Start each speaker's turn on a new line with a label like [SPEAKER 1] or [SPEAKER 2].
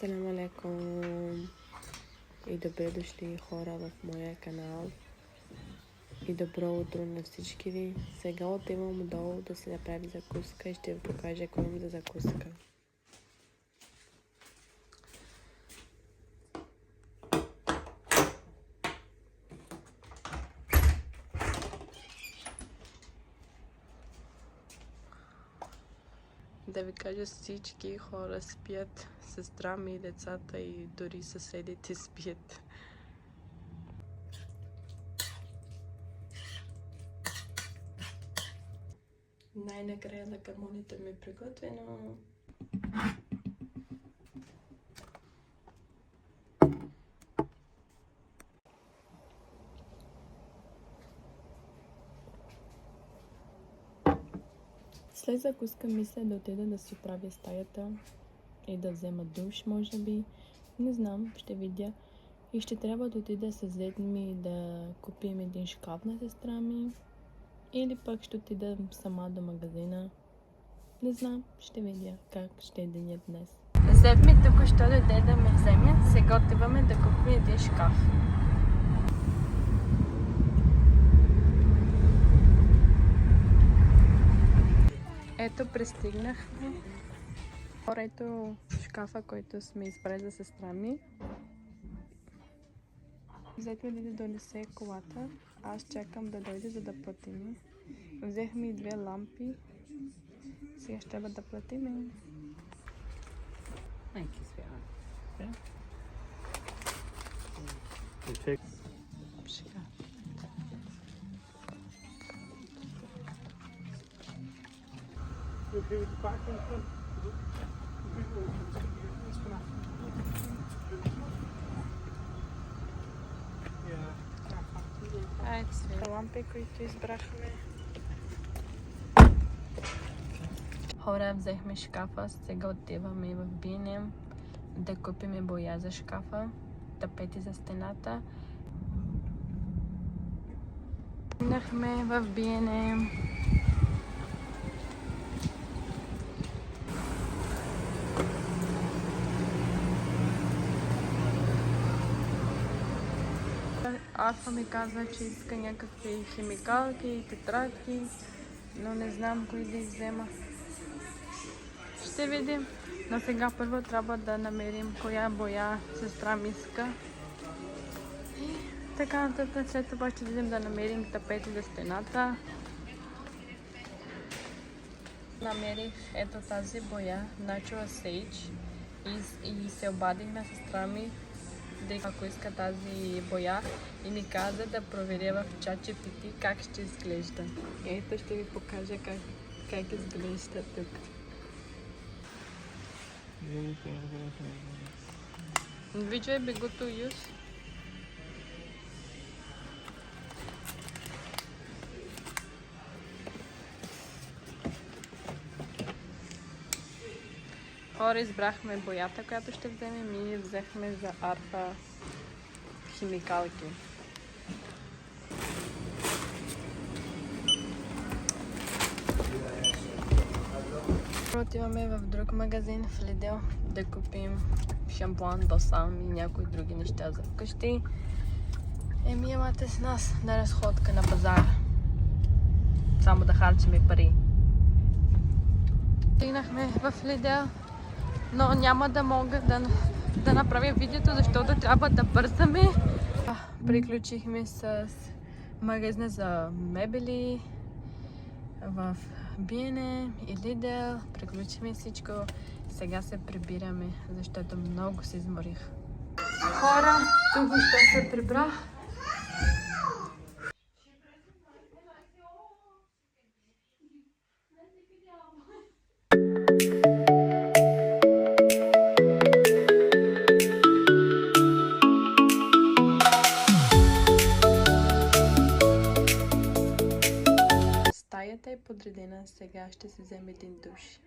[SPEAKER 1] Асаляму алейкум и добре дошли хора в моя канал и добро утро на всички ви. Сега отивам долу да се направи закуска и ще ви покажа какво имам за закуска. Да ви кажа, всички хора спят, сестра ми, децата и дори съседите спят. Най-накрая на камоните ми е приготвено. След закуска мисля да отида да си правя стаята и да взема душ, може би. Не знам, ще видя. И ще трябва да отида с зет ми да купим един шкаф на сестра ми. Или пък ще отида сама до магазина. Не знам, ще видя как ще е денят днес. Зет ми току-що дойде да ме вземе. Сега отиваме да купим един шкаф. Ето, пристигнахме. Ето шкафа, който сме избрали за сестра ми. Зет ми да донесе колата. Аз чакам да дойде, за да платим. Взехме и 2 лампи. Сега ще трябва да платим. Ето лампи, които избрахме. Хора, взехме шкафа, сега отиваме в B&M да купим боя за шкафа, тапети за стената. Стигнахме в B&M. Алфа ми казва, че иска някакви химикалки и тетрадки, но не знам кои да взема. Ще видим. Но сега първо трябва да намерим коя боя сестра ми иска. И така нататък. След това ще видим да намерим тапети за стената. Намерих ето тази боя, Natural Sage. И се обадих на сестра ми, ако иска тази боя, и ми каза да проверя в ChatGPT как ще изглежда. Ето ще ви покажа как изглежда тук. Which way be good to use? Хора, избрахме боята, която ще вземем, и взехме за Арфа химикалки. Отиваме в друг магазин, в Lidl, да купим шампуан, балсам и някои други неща за вкъщи. Имате с нас на разходка на пазара. Само да харчим пари. Стигнахме в Lidl, но няма да мога да направя видеото, защото трябва да бързаме. Приключихме с магазина за мебели в B&M и Lidl. Приключихме всичко. Сега се прибираме, защото много се изморих. Хора, тук ще се прибрах. Стаята е подредена, сега ще се вземе един душ.